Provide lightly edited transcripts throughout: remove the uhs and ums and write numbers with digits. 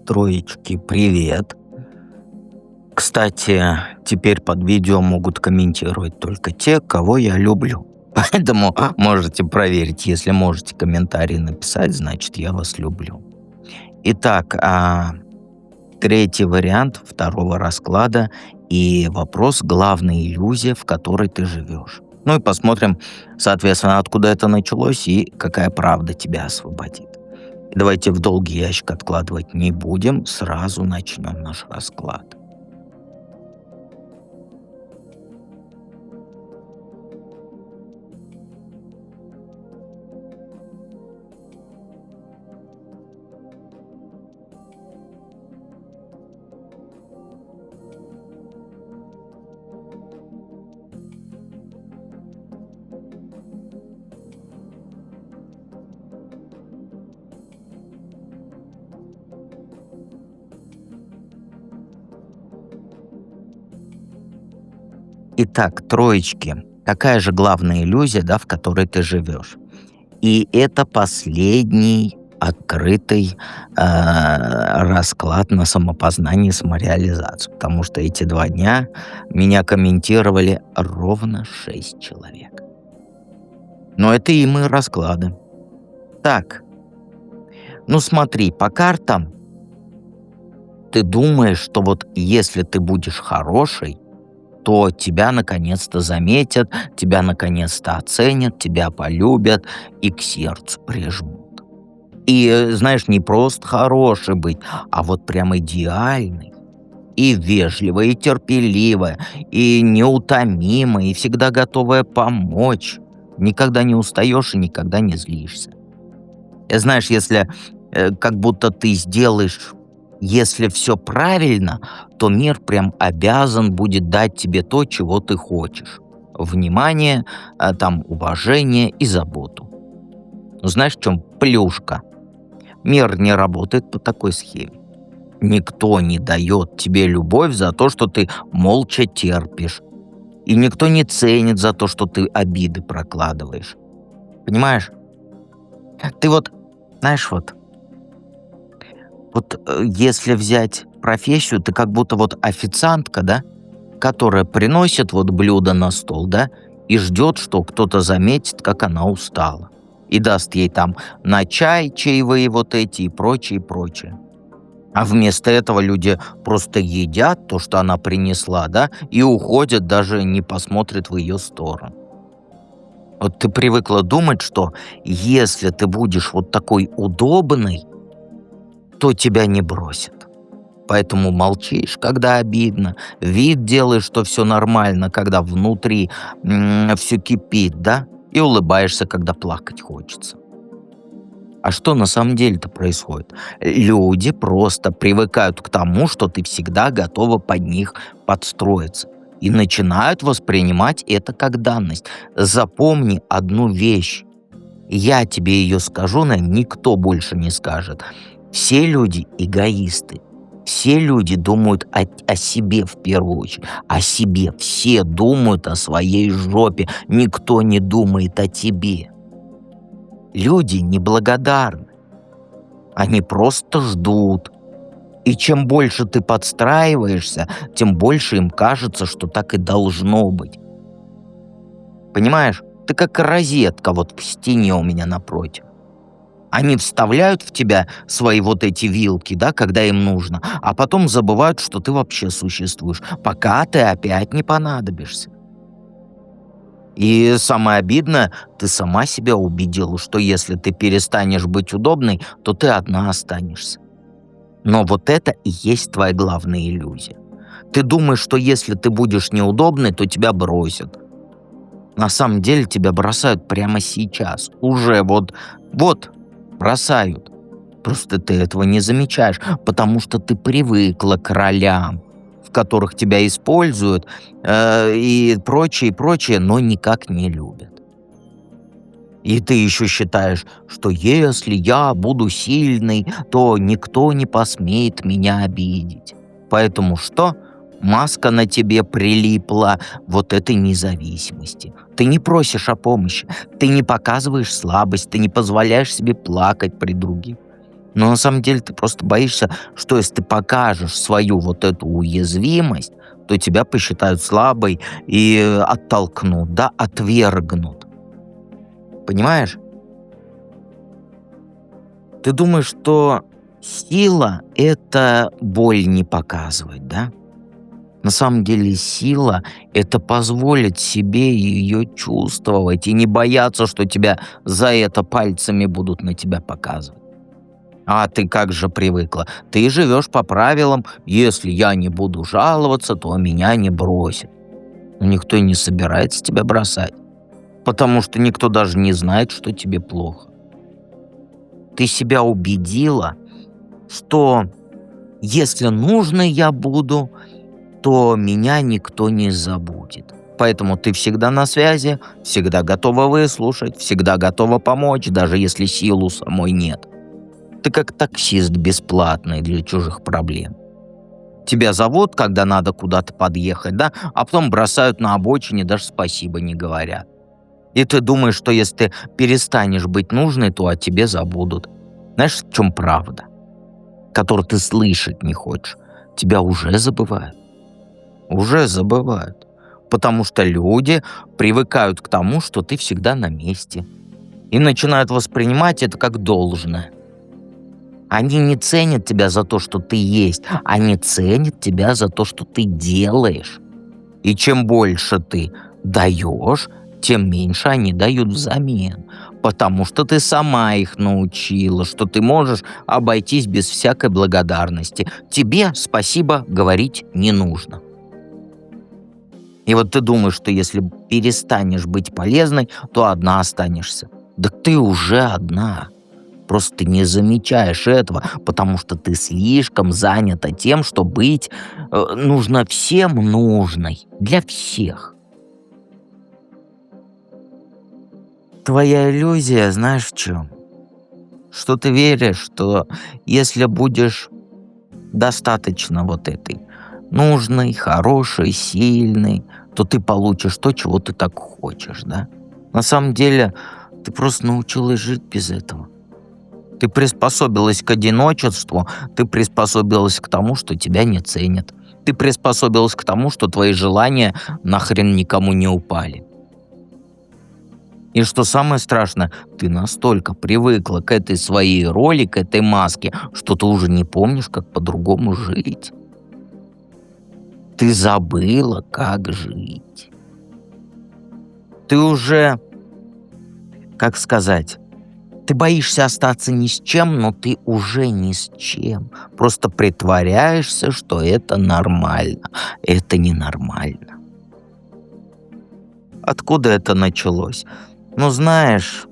Троечки, привет. Кстати, теперь под видео могут комментировать только те, кого я люблю. Поэтому можете проверить, если можете комментарий написать, значит я вас люблю. Итак, третий вариант второго расклада и вопрос «Главная иллюзия, в которой ты живешь». Ну и посмотрим, соответственно, откуда это началось и какая правда тебя освободит. Давайте в долгий ящик откладывать не будем, сразу начнем наш расклад. Итак, троечки. Какая же главная иллюзия, да, в которой ты живешь? И это последний открытый расклад на самопознание и самореализацию. Потому что эти 2 дня меня комментировали ровно 6 человек. Но это и мы расклады. Так, ну смотри, по картам ты думаешь, что вот если ты будешь хороший, то тебя наконец-то заметят, тебя наконец-то оценят, тебя полюбят и к сердцу прижмут. И, знаешь, не просто хороший быть, а вот прям идеальный. И вежливая, и терпеливая, и неутомимая, и всегда готовая помочь. Никогда не устаешь и никогда не злишься. Знаешь, если как будто ты сделаешь, если все правильно, то мир прям обязан будет дать тебе то, чего ты хочешь. Внимание, там, уважение и заботу. Но знаешь, в чем плюшка? Мир не работает по такой схеме. Никто не дает тебе любовь за то, что ты молча терпишь. И никто не ценит за то, что ты обиды прокладываешь. Понимаешь? Ты вот, знаешь, если взять профессию, ты как будто вот официантка, да, которая приносит вот блюдо на стол, да, и ждет, что кто-то заметит, как она устала. И даст ей там на чай чаевые вот эти и прочее, и прочее. А вместо этого люди просто едят то, что она принесла, да, и уходят, даже не посмотрят в ее сторону. Вот ты привыкла думать, что если ты будешь вот такой удобной, то тебя не бросят. Поэтому молчишь, когда обидно, вид делаешь, что все нормально, когда внутри все кипит, да, и улыбаешься, когда плакать хочется. А что на самом деле-то происходит? Люди просто привыкают к тому, что ты всегда готова под них подстроиться. И начинают воспринимать это как данность. Запомни одну вещь. Я тебе ее скажу, но никто больше не скажет. Все люди эгоисты. Все люди думают о себе в первую очередь. О себе. Все думают о своей жопе. Никто не думает о тебе. Люди неблагодарны. Они просто ждут. И чем больше ты подстраиваешься, тем больше им кажется, что так и должно быть. Понимаешь? Ты как розетка вот в стене у меня напротив. Они вставляют в тебя свои вот эти вилки, да, когда им нужно, а потом забывают, что ты вообще существуешь, пока ты опять не понадобишься. И самое обидное, ты сама себя убедила, что если ты перестанешь быть удобной, то ты одна останешься. Но вот это и есть твоя главная иллюзия. Ты думаешь, что если ты будешь неудобной, то тебя бросят. На самом деле тебя бросают прямо сейчас. Уже вот бросают. Просто ты этого не замечаешь, потому что ты привыкла к ролям, в которых тебя используют и прочее, но никак не любят. И ты еще считаешь, что если я буду сильной, то никто не посмеет меня обидеть. Поэтому что? Маска на тебе прилипла вот этой независимости. Ты не просишь о помощи, ты не показываешь слабость, ты не позволяешь себе плакать при других. Но на самом деле ты просто боишься, что если ты покажешь свою вот эту уязвимость, то тебя посчитают слабой и оттолкнут, да, отвергнут. Понимаешь? Ты думаешь, что сила — это боль не показывать, да? На самом деле сила — это позволить себе ее чувствовать и не бояться, что тебя за это пальцами будут на тебя показывать. А ты как же привыкла? Ты живешь по правилам: если я не буду жаловаться, то меня не бросят. Но никто и не собирается тебя бросать, потому что никто даже не знает, что тебе плохо. Ты себя убедила, что если нужно я буду, то меня никто не забудет. Поэтому ты всегда на связи, всегда готова выслушать, всегда готова помочь, даже если сил у самой нет. Ты как таксист бесплатный для чужих проблем. Тебя зовут, когда надо куда-то подъехать, да, а потом бросают на обочине, даже спасибо не говорят. И ты думаешь, что если ты перестанешь быть нужной, то о тебе забудут. Знаешь, в чем правда, которую ты слышать не хочешь? Тебя уже забывают. Уже забывают. Потому что люди привыкают к тому, что ты всегда на месте. И начинают воспринимать это как должное. Они не ценят тебя за то, что ты есть. Они ценят тебя за то, что ты делаешь. И чем больше ты даешь, тем меньше они дают взамен. Потому что ты сама их научила, что ты можешь обойтись без всякой благодарности. Тебе спасибо говорить не нужно. И вот ты думаешь, что если перестанешь быть полезной, то одна останешься. Да ты уже одна. Просто ты не замечаешь этого, потому что ты слишком занята тем, что быть нужно всем нужной. Для всех. Твоя иллюзия, знаешь, в чем? Что ты веришь, что если будешь достаточно вот этой нужной, хорошей, сильной, то ты получишь то, чего ты так хочешь, да? На самом деле ты просто научилась жить без этого. Ты приспособилась к одиночеству, ты приспособилась к тому, что тебя не ценят. Ты приспособилась к тому, что твои желания нахрен никому не упали. И что самое страшное, ты настолько привыкла к этой своей роли, к этой маске, что ты уже не помнишь, как по-другому жить. Ты забыла, как жить. Ты уже, как сказать, ты боишься остаться ни с чем, но ты уже ни с чем. Просто притворяешься, что это нормально. Это ненормально. Откуда это началось? Ну, знаешь,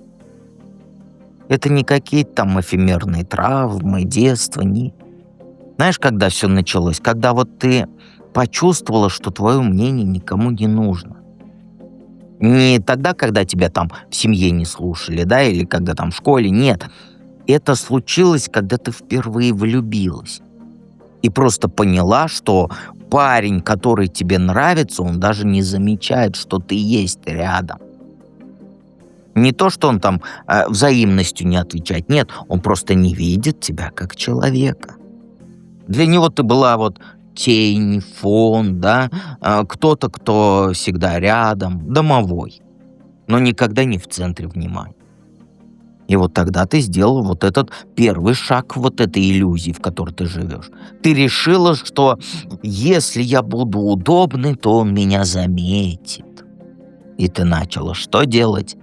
это не какие-то там эфемерные травмы, детство, не. Знаешь, когда все началось? Когда вот ты почувствовала, что твое мнение никому не нужно. Не тогда, когда тебя там в семье не слушали, да, или когда там в школе, нет. Это случилось, когда ты впервые влюбилась. И просто поняла, что парень, который тебе нравится, он даже не замечает, что ты есть рядом. Не то, что он там взаимностью не отвечает. Нет, он просто не видит тебя как человека. Для него ты была вот тень, фон, да, кто-то, кто всегда рядом, домовой, но никогда не в центре внимания. И вот тогда ты сделал вот этот первый шаг вот этой иллюзии, в которой ты живешь. Ты решила, что если я буду удобной, то он меня заметит. И ты начала что делать?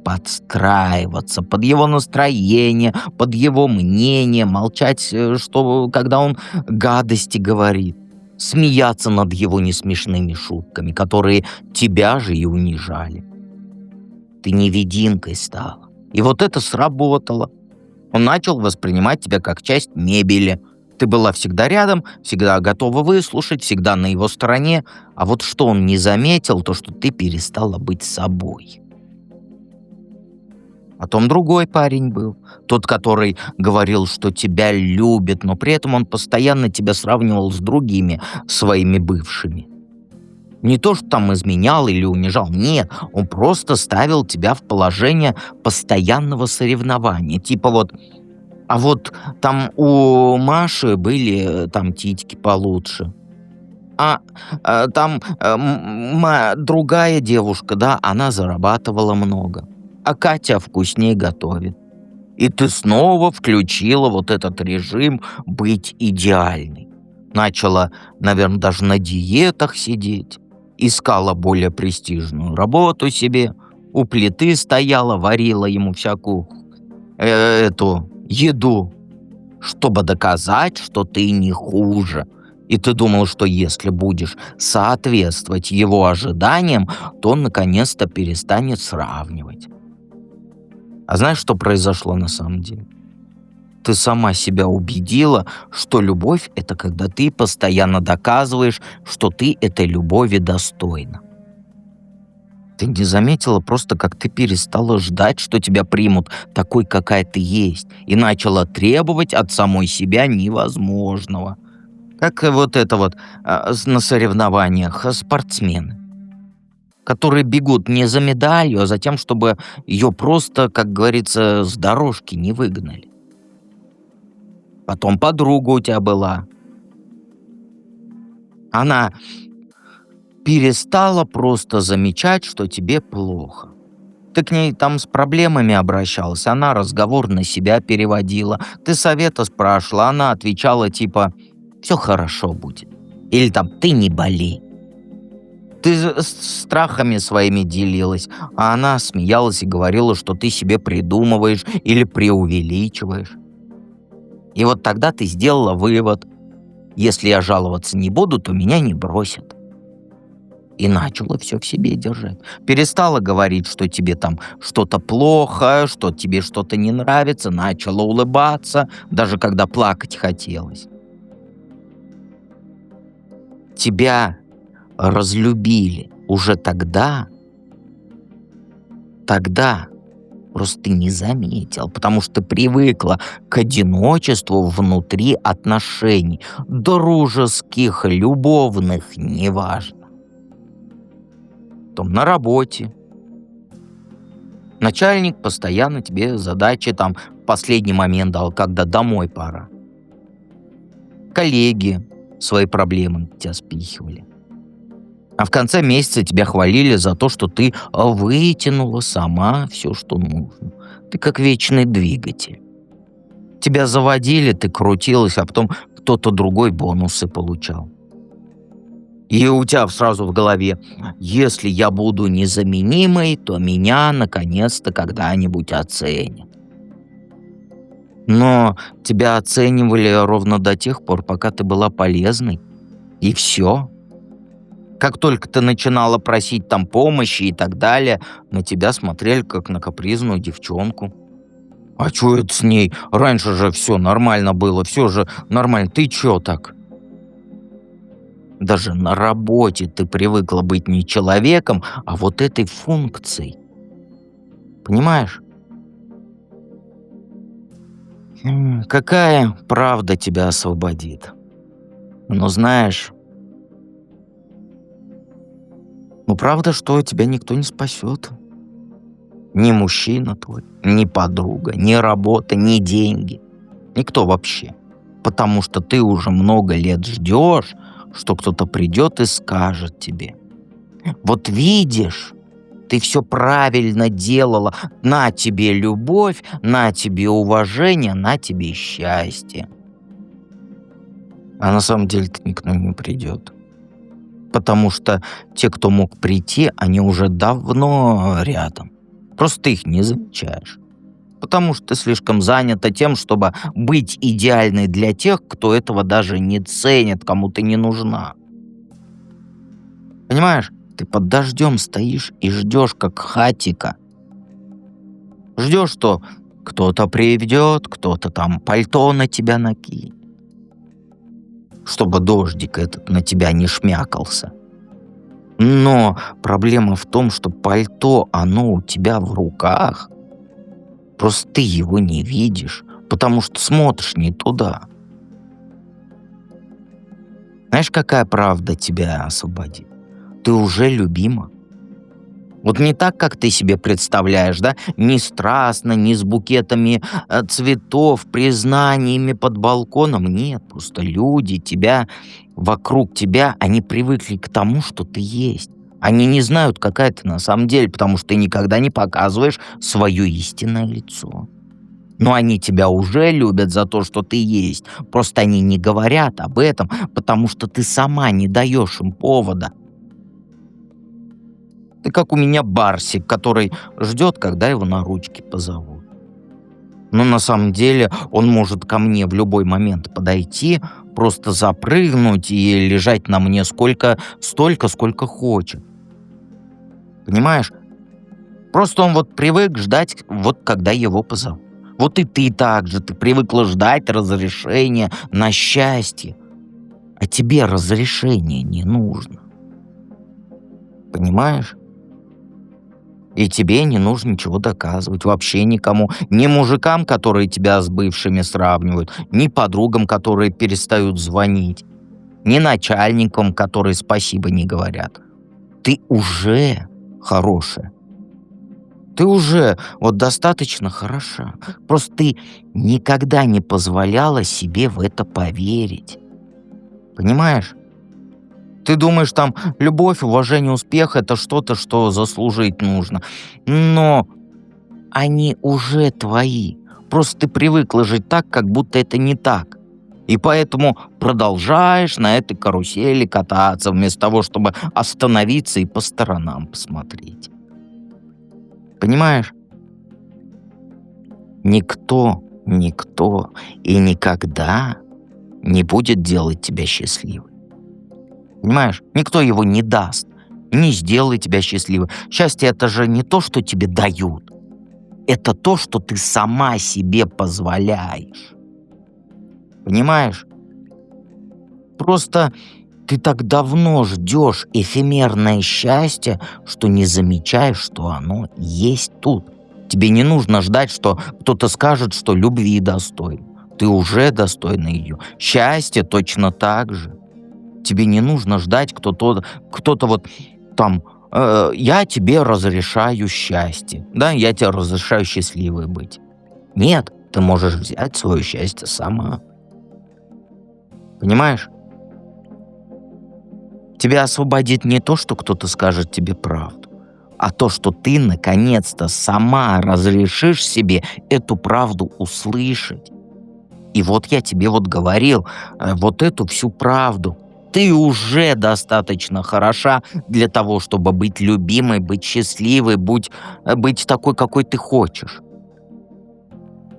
Подстраиваться под его настроение, под его мнение, молчать, что, когда он гадости говорит, смеяться над его несмешными шутками, которые тебя же и унижали. Ты невидимкой стала. И вот это сработало. Он начал воспринимать тебя как часть мебели. Ты была всегда рядом, всегда готова выслушать, всегда на его стороне. А вот что он не заметил, то что ты перестала быть собой. Потом другой парень был, тот, который говорил, что тебя любит, но при этом он постоянно тебя сравнивал с другими своими бывшими. Не то, что там изменял или унижал, нет, он просто ставил тебя в положение постоянного соревнования. Типа вот А вот там у Маши были там титьки получше. А, там, другая девушка, да, она зарабатывала много, а Катя вкуснее готовит. И ты снова включила вот этот режим быть идеальной. Начала, наверное, даже на диетах сидеть. Искала более престижную работу себе. У плиты стояла, варила ему всякую эту еду, чтобы доказать, что ты не хуже. И ты думал, что если будешь соответствовать его ожиданиям, то он наконец-то перестанет сравнивать. А знаешь, что произошло на самом деле? Ты сама себя убедила, что любовь — это когда ты постоянно доказываешь, что ты этой любови достойна. Ты не заметила просто, как ты перестала ждать, что тебя примут такой, какая ты есть, и начала требовать от самой себя невозможного. Как вот это вот на соревнованиях спортсмены, которые бегут не за медалью, а за тем, чтобы ее просто, как говорится, с дорожки не выгнали. Потом подруга у тебя была. Она перестала просто замечать, что тебе плохо. Ты к ней там с проблемами обращался, она разговор на себя переводила. Ты совета спрашивала, она отвечала типа «все хорошо будет». Или там «ты не болей». Ты с страхами своими делилась, а она смеялась и говорила, что ты себе придумываешь или преувеличиваешь. И вот тогда ты сделала вывод: если я жаловаться не буду, то меня не бросят. И начала все в себе держать. Перестала говорить, что тебе там что-то плохо, что тебе что-то не нравится, начала улыбаться, даже когда плакать хотелось. Тебя разлюбили уже тогда, просто ты не заметил, потому что ты привыкла к одиночеству внутри отношений, дружеских, любовных, неважно. Потом на работе. Начальник постоянно тебе задачи там в последний момент дал, когда домой пора. Коллеги свои проблемы на тебя спихивали. А в конце месяца тебя хвалили за то, что ты вытянула сама все, что нужно. Ты как вечный двигатель. Тебя заводили, ты крутилась, а потом кто-то другой бонусы получал. И у тебя сразу в голове: если я буду незаменимой, то меня наконец-то когда-нибудь оценят. Но тебя оценивали ровно до тех пор, пока ты была полезной. И все. Как только ты начинала просить там помощи и так далее, на тебя смотрели как на капризную девчонку. А чё это с ней? Раньше же все нормально было, все же нормально. Ты чё так? Даже на работе ты привыкла быть не человеком, а вот этой функцией. Понимаешь? Какая правда тебя освободит? Но знаешь, правда, что тебя никто не спасет. Ни мужчина твой, ни подруга, ни работа, ни деньги. Никто вообще. Потому что ты уже много лет ждешь, что кто-то придет и скажет тебе: вот видишь, ты все правильно делала, на тебе любовь, на тебе уважение, на тебе счастье. А на самом деле-то никто не придет. Потому что те, кто мог прийти, они уже давно рядом. Просто ты их не замечаешь. Потому что ты слишком занята тем, чтобы быть идеальной для тех, кто этого даже не ценит, кому ты не нужна. Понимаешь? Ты под дождем стоишь и ждешь, как хатика. Ждешь, что кто-то придет, кто-то там пальто на тебя накинет, чтобы дождик этот на тебя не шмякался. Но проблема в том, что пальто, оно у тебя в руках. Просто ты его не видишь, потому что смотришь не туда. Знаешь, какая правда тебя освободит? Ты уже любима. Вот не так, как ты себе представляешь, да? Не страстно, не с букетами цветов, признаниями под балконом. Нет, просто люди тебя, вокруг тебя, они привыкли к тому, что ты есть. Они не знают, какая ты на самом деле, потому что ты никогда не показываешь свое истинное лицо. Но они тебя уже любят за то, что ты есть. Просто они не говорят об этом, потому что ты сама не даешь им повода. Ты как у меня барсик, который ждет, когда его на ручки позовут. Но на самом деле он может ко мне в любой момент подойти, просто запрыгнуть и лежать на мне столько, сколько хочет. Понимаешь? Просто он вот привык ждать, вот когда его позовут. Вот и ты так же, ты привыкла ждать разрешения на счастье. А тебе разрешение не нужно. Понимаешь? И тебе не нужно ничего доказывать вообще никому. Ни мужикам, которые тебя с бывшими сравнивают, ни подругам, которые перестают звонить, ни начальникам, которые спасибо не говорят. Ты уже хорошая. Ты уже вот достаточно хороша. Просто ты никогда не позволяла себе в это поверить. Понимаешь? Ты думаешь, там любовь, уважение, успех — это что-то, что заслужить нужно. Но они уже твои. Просто ты привыкла жить так, как будто это не так. И поэтому продолжаешь на этой карусели кататься, вместо того, чтобы остановиться и по сторонам посмотреть. Понимаешь? Никто и никогда не будет делать тебя счастливой. Понимаешь? Никто его не даст, не сделает тебя счастливой. Счастье — это же не то, что тебе дают. Это то, что ты сама себе позволяешь. Понимаешь? Просто ты так давно ждешь эфемерное счастье, что не замечаешь, что оно есть тут. Тебе не нужно ждать, что кто-то скажет, что любви достоин. Ты уже достойна ее. Счастье точно так же. Тебе не нужно ждать кто-то вот там, я тебе разрешаю счастье, да, я тебе разрешаю счастливой быть. Нет, ты можешь взять свое счастье сама. Понимаешь? Тебя освободит не то, что кто-то скажет тебе правду, а то, что ты наконец-то сама разрешишь себе эту правду услышать. И вот я тебе вот говорил вот эту всю правду. Ты уже достаточно хороша для того, чтобы быть любимой, быть счастливой, быть такой, какой ты хочешь.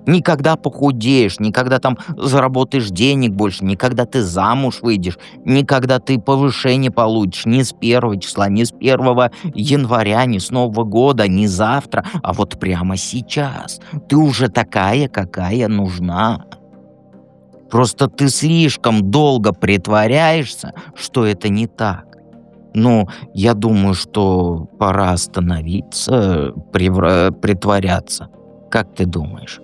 Никогда похудеешь, никогда там заработаешь денег больше, никогда ты замуж выйдешь, никогда ты повышение получишь ни с 1 числа, ни с 1 января, ни с Нового года, ни завтра, а вот прямо сейчас. Ты уже такая, какая нужна. Просто ты слишком долго притворяешься, что это не так. Ну, я думаю, что пора остановиться, притворяться. Как ты думаешь?